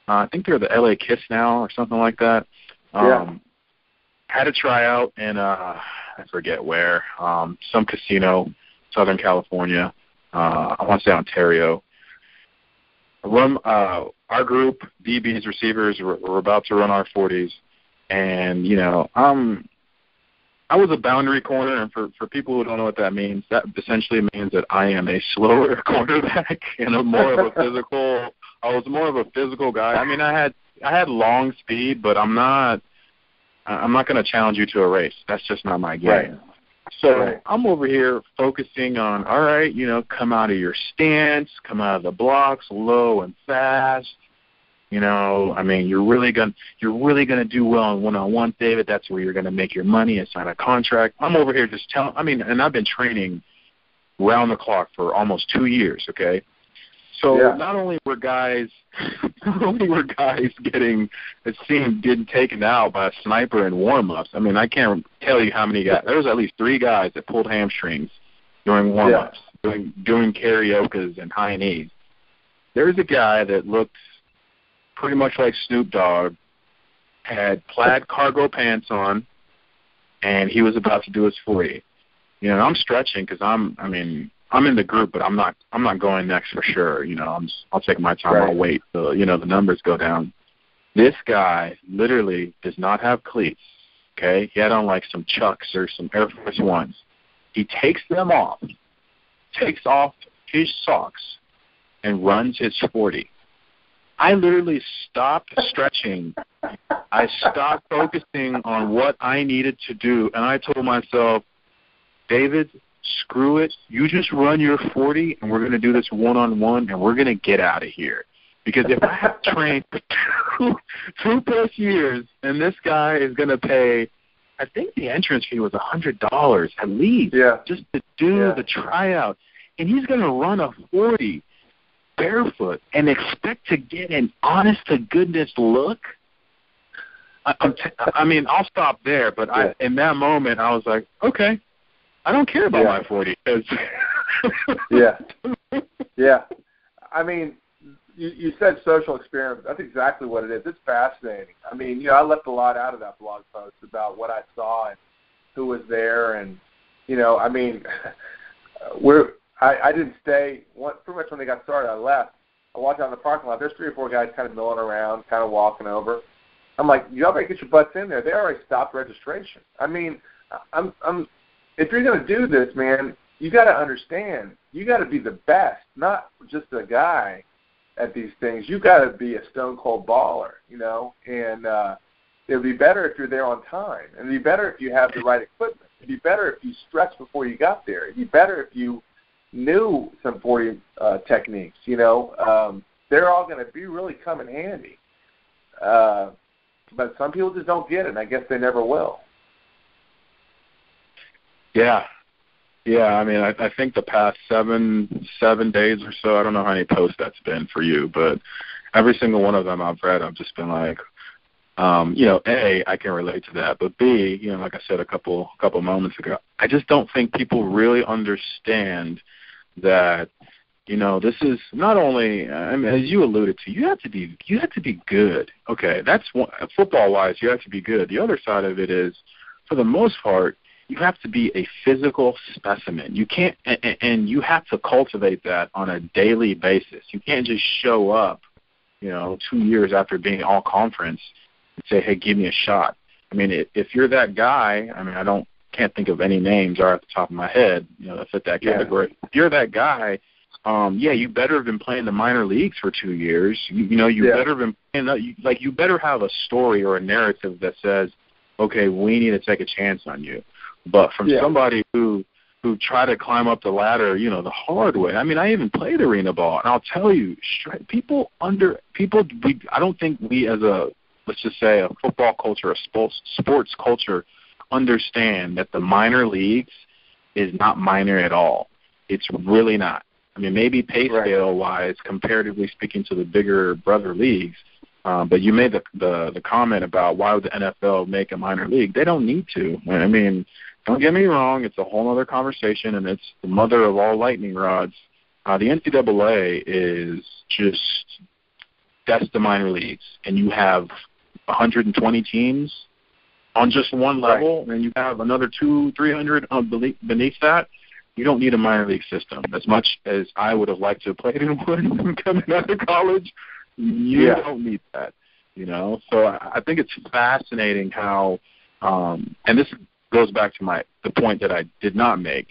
Speaker 1: I think they're the LA Kiss now or something like that. Had a tryout in I forget where, some casino, Southern California. I want to say Ontario. Our group, DBs, receivers, were about to run our 40s, and I was a boundary corner, and for people who don't know what that means, that essentially means that I am a slower quarterback and I was more of a physical guy. I mean, I had long speed, but I'm not going to challenge you to a race. That's just not my game.
Speaker 2: Right.
Speaker 1: So I'm over here focusing on, all right, come out of your stance, come out of the blocks, low and fast. I mean, you're really gonna do well in one-on-one, David. That's where you're gonna make your money and sign a contract. I'm over here just and I've been training round the clock for almost 2 years. Okay, so not only were guys getting taken out by a sniper in warm-ups. I mean, I can't tell you how many guys. There was at least 3 guys that pulled hamstrings during warm-ups, doing karaoke and high knees. There's a guy that looked pretty much like Snoop Dogg, had plaid cargo pants on, and he was about to do his 40. I'm stretching because I'm in the group, but I'm not going next for sure. I'll take my time. I'll wait till the numbers go down. This guy literally does not have cleats. Okay, he had on like some Chucks or some Air Force Ones. He takes them off, takes off his socks, and runs his 40. I literally stopped stretching. I stopped focusing on what I needed to do, and I told myself, David, screw it. You just run your 40, and we're going to do this one-on-one, and we're going to get out of here. Because if I have trained for 2+ years, and this guy is going to pay, I think the entrance fee was $100 at least, just to do the tryout, and he's going to run a 40 barefoot and expect to get an honest-to-goodness look. I'll stop there, but in that moment, I was like, okay, I don't care about my 40.
Speaker 2: Yeah. I mean, you said social experiment. That's exactly what it is. It's fascinating. I mean, I left a lot out of that blog post about what I saw and who was there, and I didn't stay. Pretty much when they got started, I left. I walked out in the parking lot. There's 3 or 4 guys kind of milling around, kind of walking over. I'm like, y'all better get your butts in there. They already stopped registration. I mean, if you're going to do this, man, you got to understand. You got to be the best, not just a guy at these things. You got to be a stone cold baller, And it would be better if you're there on time. And it'd be better if you have the right equipment. It'd be better if you stretched before you got there. It'd be better if you knew some 40 techniques, they're all going to be really come in handy. But some people just don't get it, and I guess they never will. Yeah.
Speaker 1: I mean, I think the past seven days or so, I don't know how many posts that's been for you, but every single one of them I've read, I've just been like, A, I can relate to that, but B, like I said a couple moments ago, I just don't think people really understand that, this is not only, as you alluded to, you have to be good. Okay, that's one, football-wise, you have to be good. The other side of it is, for the most part, you have to be a physical specimen. You can't, and you have to cultivate that on a daily basis. You can't just show up, 2 years after being all conference and say, hey, give me a shot. I mean, if you're that guy, can't think of any names are at the top of my head, that fit that category. If you're that guy, you better have been playing the minor leagues for 2 years. Better have been playing, you better have a story or a narrative that says, okay, we need to take a chance on you. But from somebody who tried to climb up the ladder, the hard way. I mean, I even played arena ball, and I'll tell you, I don't think we as a, let's just say, a football culture, a sports culture, understand that the minor leagues is not minor at all. It's really not. I mean, maybe pay scale-wise, comparatively speaking to the bigger brother leagues, but you made the comment about why would the NFL make a minor league? They don't need to. I mean, don't get me wrong, it's a whole other conversation, and it's the mother of all lightning rods. The NCAA is just that's the minor leagues, and you have 120 teams on just one level, and you have another 200-300 beneath that. You don't need a minor league system. As much as I would have liked to have played in one coming out of college, you don't need that. So I think it's fascinating how, and this goes back to the point that I did not make.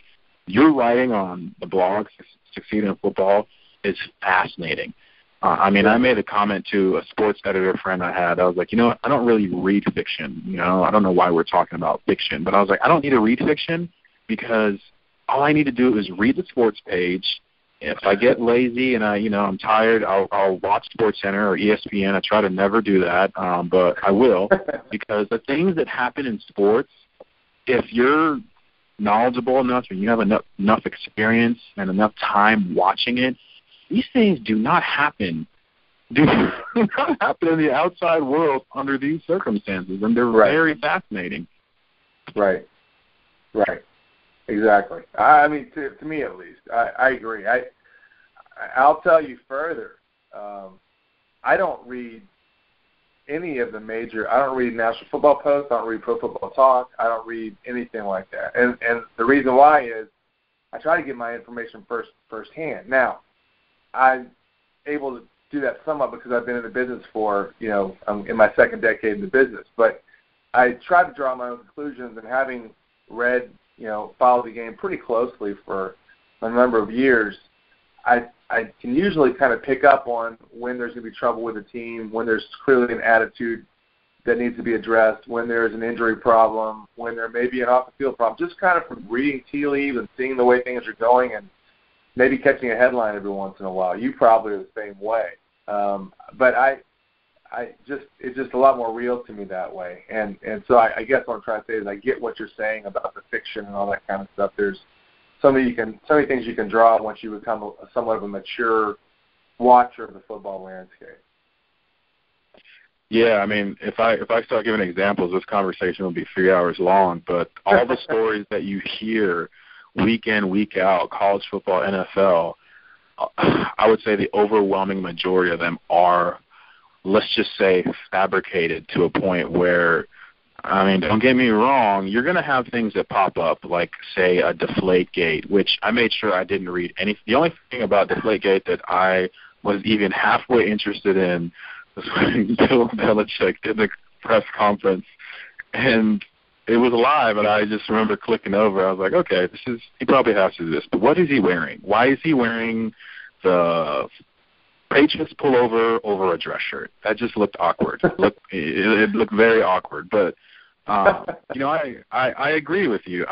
Speaker 1: Your writing on the blog, Succeed in Football, is fascinating. I made a comment to a sports editor friend I had. I was like, I don't really read fiction. I don't know why we're talking about fiction, but I was like, I don't need to read fiction because all I need to do is read the sports page. If I get lazy and I'm tired, I'll watch SportsCenter or ESPN. I try to never do that, but I will because the things that happen in sports, if you're knowledgeable enough and you have enough experience and enough time watching it, these things do not happen. Do not happen in the outside world under these circumstances, and they're very fascinating. Right.
Speaker 2: Exactly. To me at least, I agree. I'll tell you further. I don't read any of the major. I don't read National Football Post. I don't read Pro Football Talk. I don't read anything like that. And the reason why is I try to get my information firsthand. Now, I'm able to do that somewhat because I've been in the business for, I'm in my second decade in the business. But I try to draw my own conclusions, and having read, followed the game pretty closely for a number of years, I can usually kind of pick up on when there's going to be trouble with a team, when there's clearly an attitude that needs to be addressed, when there's an injury problem, when there may be an off-the-field problem, just kind of from reading tea leaves and seeing the way things are going and maybe catching a headline every once in a while. You probably are the same way. But it's just a lot more real to me that way. And so I guess what I'm trying to say is I get what you're saying about the fiction and all that kind of stuff. There's so many things you can draw once you become somewhat of a mature watcher of the football landscape.
Speaker 1: Yeah, if I start giving examples, this conversation will be 3 hours long. But all the stories that you hear week in, week out, college football, NFL, I would say the overwhelming majority of them are, let's just say, fabricated to a point where, don't get me wrong, you're going to have things that pop up, like, say, a Deflategate, which I made sure I didn't read any. The only thing about Deflategate that I was even halfway interested in was when Bill Belichick did the press conference, and it was live, and I just remember clicking over. I was like, okay, he probably has to do this, but what is he wearing? Why is he wearing the Patriots pullover over a dress shirt? That just looked awkward. It looked very awkward. But I agree with you.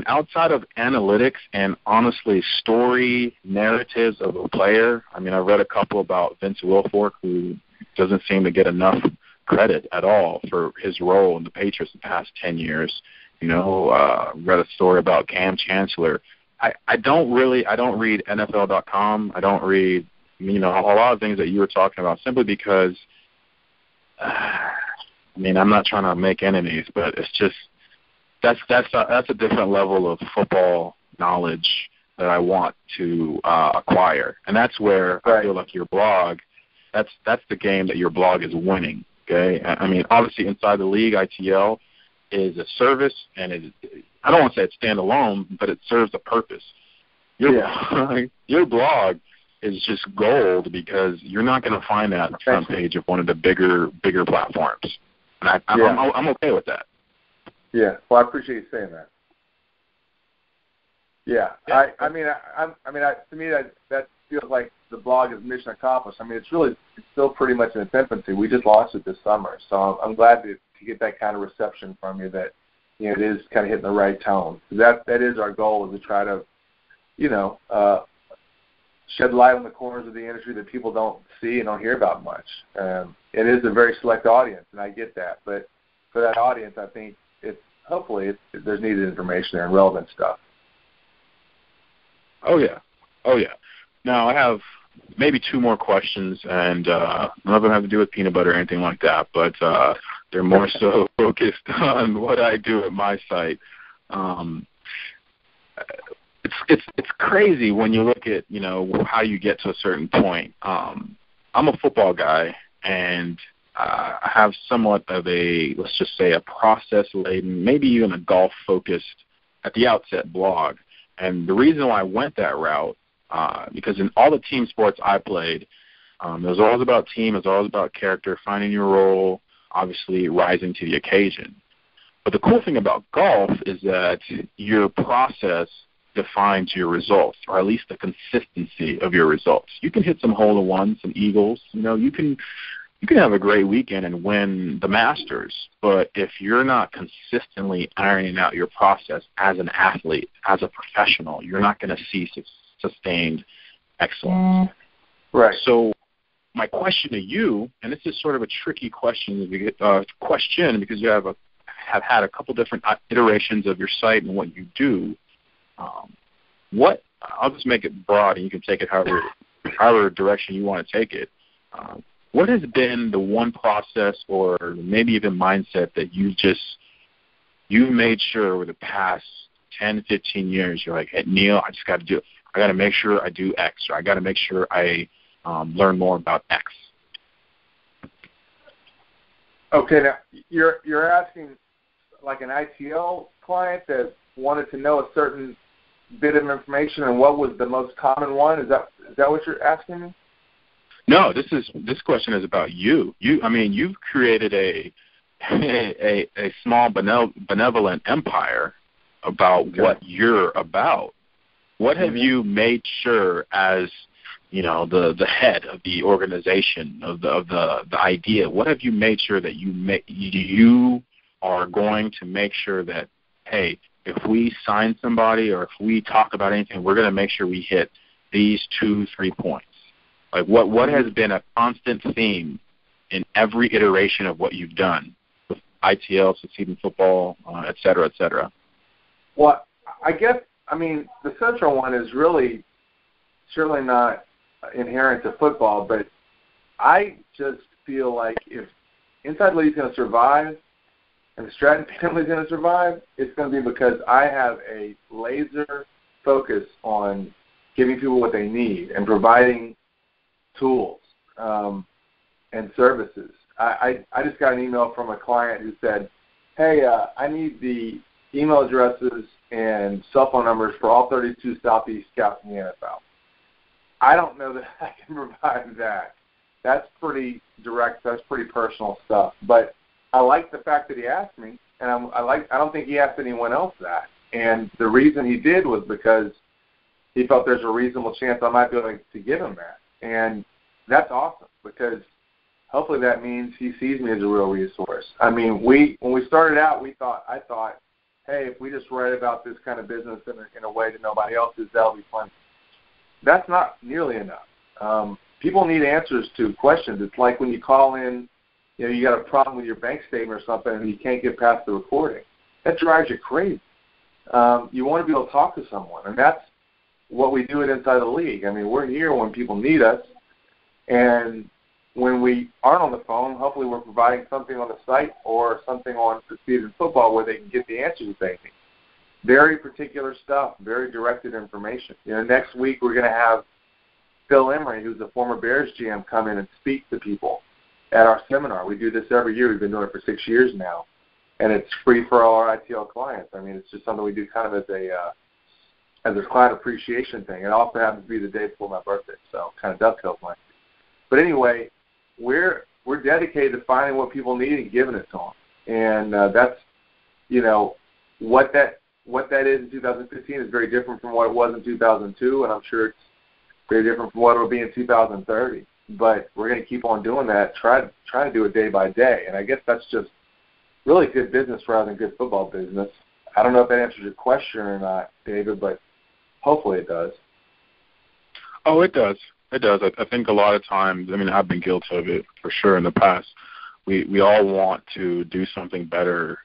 Speaker 1: Outside of analytics and honestly story narratives of a player, I read a couple about Vince Wilfork, who doesn't seem to get enough credit at all for his role in the Patriots the past 10 years. Read a story about Cam Chancellor. I don't read NFL.com. I don't read, a lot of things that you were talking about, simply because, I'm not trying to make enemies, but it's just, that's a different level of football knowledge that I want to acquire. And that's where I feel like your blog, that's the game that your blog is winning. Okay, obviously inside the league, ITL is a service, and I don't want to say it's standalone, but it serves a purpose. Your blog is just gold because you're not going to find that on the front page of one of the bigger platforms. And I'm okay with that.
Speaker 2: Yeah, well, I appreciate you saying that. Yeah. To me that feels like the blog is mission accomplished. It's still pretty much in its infancy. We just launched it this summer, so I'm glad to get that kind of reception from you. That it is kind of hitting the right tone. That is our goal, is to try to shed light on the corners of the industry that people don't see and don't hear about much. It is a very select audience, and I get that. But for that audience, I think there's needed information there and relevant stuff.
Speaker 1: Oh yeah. Now I have maybe two more questions, and none of them have to do with peanut butter or anything like that, but they're more so focused on what I do at my site. it's crazy when you look at, how you get to a certain point. I'm a football guy, and I have somewhat of let's just say, a process-laden, maybe even a golf-focused, at the outset, blog. And the reason why I went that route, because in all the team sports I played, it was always about team, it was always about character, finding your role, obviously rising to the occasion. But the cool thing about golf is that your process defines your results, or at least the consistency of your results. You can hit some hole-in-ones, some eagles. You can have a great weekend and win the Masters, but if you're not consistently ironing out your process as an athlete, as a professional, you're not going to see sustained excellence.
Speaker 2: Right.
Speaker 1: So my question to you, and this is sort of a tricky question because you have had a couple different iterations of your site and what you do. I'll just make it broad, and you can take it however direction you want to take it. What has been the one process or maybe even mindset that you've made sure over the past 10, 15 years, you're like, hey, Neil, I just got to do it. I got to make sure I do X, or I got to make sure I learn more about X.
Speaker 2: Okay, now you're asking like an ITL client that wanted to know a certain bit of information, and what was the most common one? Is that what you're asking me?
Speaker 1: No, this question is about you. You've created a small benevolent empire about what you're about. What have you made sure as the head of the organization, of the idea? What have you made sure that you are going to make sure that, hey, if we sign somebody or if we talk about anything, we're going to make sure we hit these 2-3 points? Like what has been a constant theme in every iteration of what you've done with ITL, Succeeding Football, et cetera, et cetera?
Speaker 2: Well, I guess, the central one is really certainly not inherent to football, but I just feel like if Inside League is going to survive and the Stratton family is going to survive, it's going to be because I have a laser focus on giving people what they need and providing tools and services. I just got an email from a client who said, hey, I need the email addresses and cell phone numbers for all 32 Southeast scouts in the NFL. I don't know that I can provide that. That's pretty direct. That's pretty personal stuff. But I like the fact that he asked me, and I don't think he asked anyone else that. And the reason he did was because he felt there's a reasonable chance I might be able to give him that. And that's awesome, because hopefully that means he sees me as a real resource. When we started out, I thought, hey, if we just write about this kind of business in a way that nobody else is, that'll be fun. That's not nearly enough. People need answers to questions. It's like when you call in, you got a problem with your bank statement or something and you can't get past the recording. That drives you crazy. You want to be able to talk to someone, and that's what we do Inside the League. We're here when people need us, and when we aren't on the phone, hopefully we're providing something on the site or something on Succeeding Football where they can get the answers they need. Very particular stuff, very directed information. Next week we're going to have Phil Emery, who's a former Bears GM, come in and speak to people at our seminar. We do this every year. We've been doing it for 6 years now, and it's free for all our ITL clients. It's just something we do kind of as a client appreciation thing. It also happens to be the day before my birthday, so kind of dovetails mine. But anyway, we're dedicated to finding what people need and giving it to them, and that's what that is in 2015 is very different from what it was in 2002, and I'm sure it's very different from what it will be in 2030. But we're going to keep on doing that, try to do it day by day, and I guess that's just really good business rather than good football business. I don't know if that answers your question or not, David, but hopefully it does.
Speaker 1: Oh, it does. It does. I think a lot of times, I've been guilty of it for sure in the past. We all want to do something better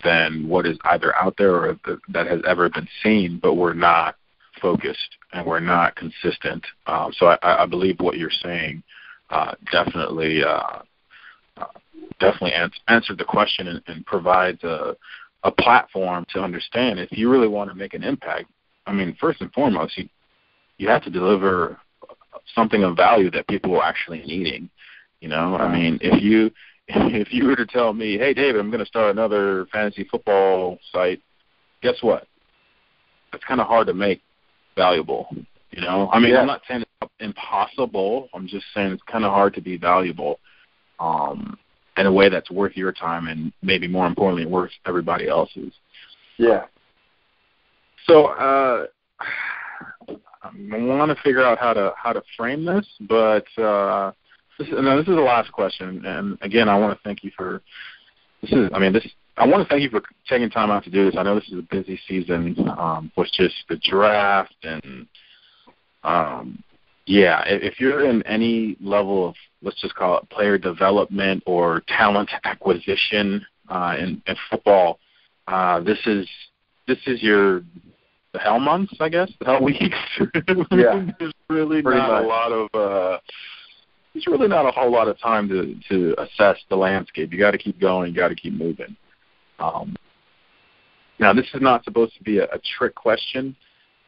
Speaker 1: than what is either out there or that has ever been seen, but we're not focused and we're not consistent. So I believe what you're saying definitely answered the question and provides a platform to understand if you really want to make an impact. I mean, first and foremost, you have to deliver something of value that people are actually needing. You know, I mean, if you were to tell me, hey, David, I'm going to start another fantasy football site, guess what? It's kind of hard to make valuable. You know, I mean, I'm not saying it's impossible. I'm just saying it's kind of hard to be valuable in a way that's worth your time and maybe more importantly, worth everybody else's.
Speaker 2: Yeah.
Speaker 1: So I want to figure out how to frame this, but this is the last question. And again, I want to thank you for I want to thank you for taking time out to do this. I know this is a busy season with just the draft and if you're in any level of, let's just call it player development or talent acquisition in football, this is the hell months, I guess, the hell weeks.
Speaker 2: Yeah.
Speaker 1: There's really not a whole lot of time to assess the landscape. You got to keep going. You got to keep moving. Now, this is not supposed to be a trick question,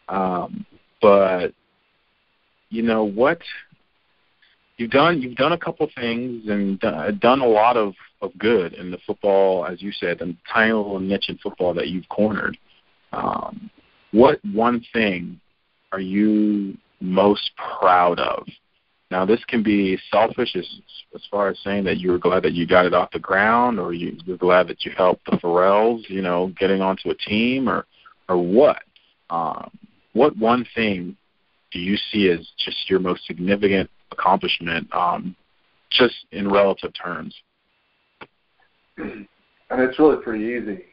Speaker 1: but you know what? You've done a couple things and done a lot of good in the football, as you said, and tiny little niche in football that you've cornered. What one thing are you most proud of? Now, this can be selfish as far as saying that you were glad that you got it off the ground, or you're glad that you helped the Pharrells, you know, getting onto a team, or what? What one thing do you see as just your most significant accomplishment, just in relative terms?
Speaker 2: And it's really pretty easy.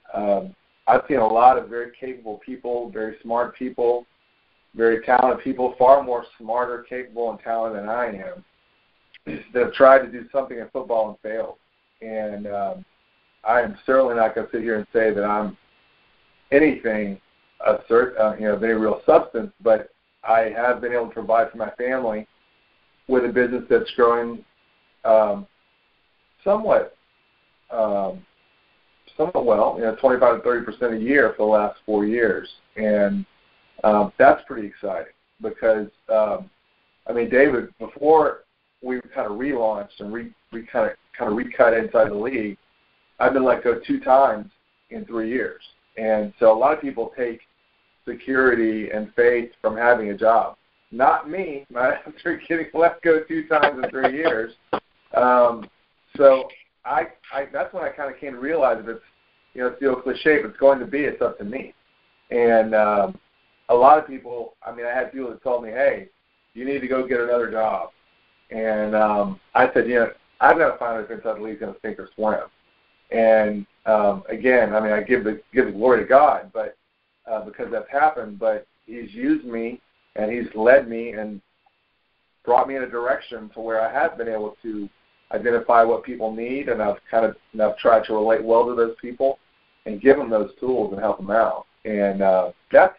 Speaker 2: I've seen a lot of very capable people, very smart people, very talented people, far more smarter, capable, and talented than I am, that have tried to do something in football and failed. And I am certainly not going to sit here and say that I'm anything of any real substance, but I have been able to provide for my family with a business that's growing somewhat well, 25 to 30% a year for the last 4 years. And that's pretty exciting because, David, before we kind of relaunched and we kind of recut inside the league, I've been let go 2 times in 3 years. And so a lot of people take security and faith from having a job. Not me. After getting let go 2 times in 3 years. So that's when I kind of came to realize if it's the old cliche, if it's going to be, it's up to me. And a lot of people, I had people that told me, hey, you need to go get another job. And I said, I've got to find out if inside the league's going to sink or swim. And again, I give the glory to God, but because that's happened. But He's used me and He's led me and brought me in a direction to where I have been able to identify what people need, and I've tried to relate well to those people and give them those tools and help them out. And that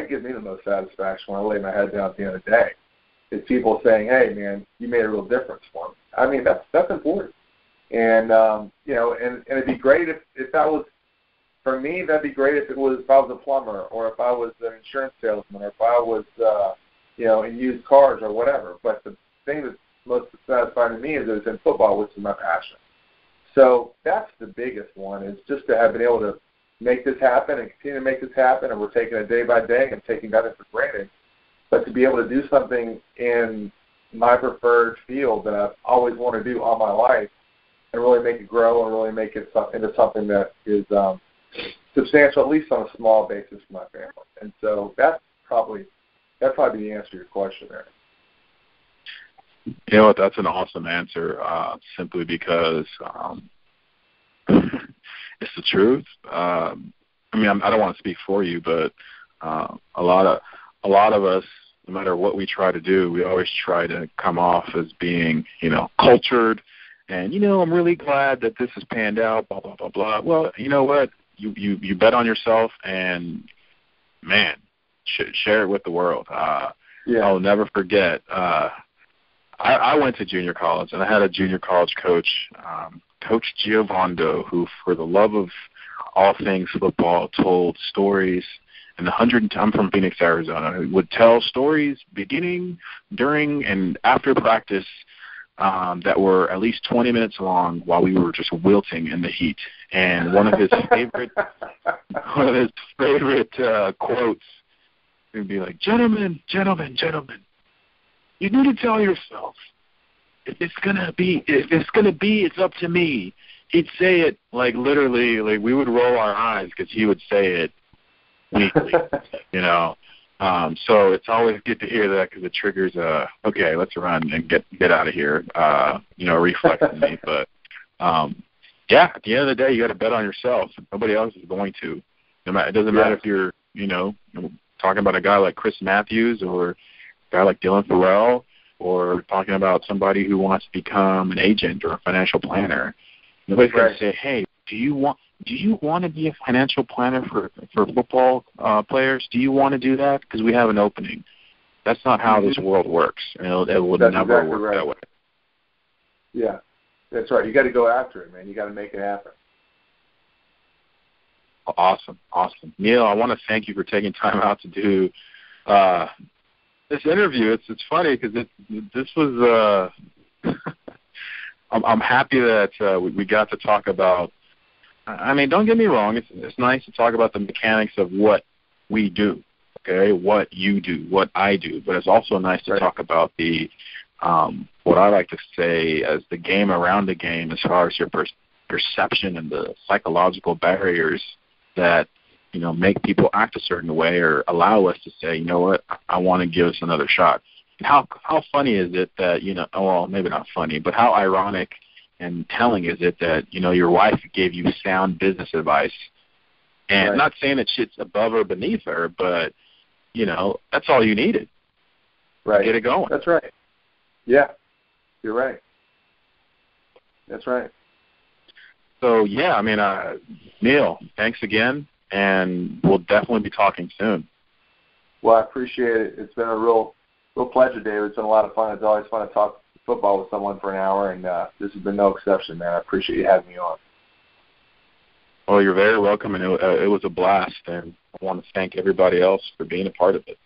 Speaker 2: gives me the most satisfaction when I lay my head down at the end of the day. It's people saying, hey, man, you made a real difference for me. That's important. And, and it'd be great if that was, for me, that'd be great if I was a plumber, or if I was an insurance salesman, or if I was, in used cars or whatever. But the thing that's most satisfying to me is that it's in football, which is my passion. So that's the biggest one, is just to have been able to make this happen and continue to make this happen, and we're taking it day by day and taking nothing for granted. But to be able to do something in my preferred field that I've always wanted to do all my life and really make it grow and really make it into something that is substantial, at least on a small basis for my family. And so that'd probably be the answer to your question there.
Speaker 1: You know what? That's an awesome answer, simply because it's the truth. I don't want to speak for you, but a lot of us, no matter what we try to do, we always try to come off as being, cultured. And, I'm really glad that this has panned out, blah, blah, blah, blah. Well, you know what? You bet on yourself, and, man, share it with the world. I'll never forget. I went to junior college, and I had a junior college coach, Coach Giovando, who, for the love of all things football, told stories and I'm from Phoenix, Arizona, would tell stories beginning, during, and after practice that were at least 20 minutes long while we were just wilting in the heat. And one of his favorite quotes would be like, "Gentlemen, gentlemen, gentlemen, you need to tell yourself, if it's gonna be, it's up to me." He'd say it like literally, like we would roll our eyes because he would say it weekly, you know. So it's always good to hear that because it triggers okay, let's run and get out of here, reflex in me. But yeah, at the end of the day, you got to bet on yourself. Nobody else is going to. It doesn't matter if you're, talking about a guy like Chris Matthews or a guy like Dylan Farrell, or talking about somebody who wants to become an agent or a financial planner. Nobody's going to say, "Hey, do you want to be a financial planner for football players? Do you want to do that? Because we have an opening." That's not how this world works. It will never work that way.
Speaker 2: Yeah, that's right. You got to go after it, man. You got to make it happen.
Speaker 1: Awesome. Neil, I want to thank you for taking time out to do this interview. It's funny because this was I'm happy that we got to talk about. I mean, don't get me wrong. It's nice to talk about the mechanics of what we do, okay, what you do, what I do. But it's also nice to talk about the what I like to say as the game around the game, as far as your perception and the psychological barriers that make people act a certain way or allow us to say, you know what, I want to give us another shot. And how funny is it that well, maybe not funny, but how ironic and telling is it that your wife gave you sound business advice, and not saying that shit's above or beneath her, but that's all you needed.
Speaker 2: Right.
Speaker 1: Get it going.
Speaker 2: That's right. Yeah, you're right. That's right.
Speaker 1: So yeah, I mean, Neil, thanks again, and we'll definitely be talking soon.
Speaker 2: Well, I appreciate it. It's been a real pleasure, David. It's been a lot of fun. It's always fun to talk football with someone for an hour, and this has been no exception, man. I appreciate you having me on.
Speaker 1: Well, you're very welcome, and it was a blast, and I want to thank everybody else for being a part of it.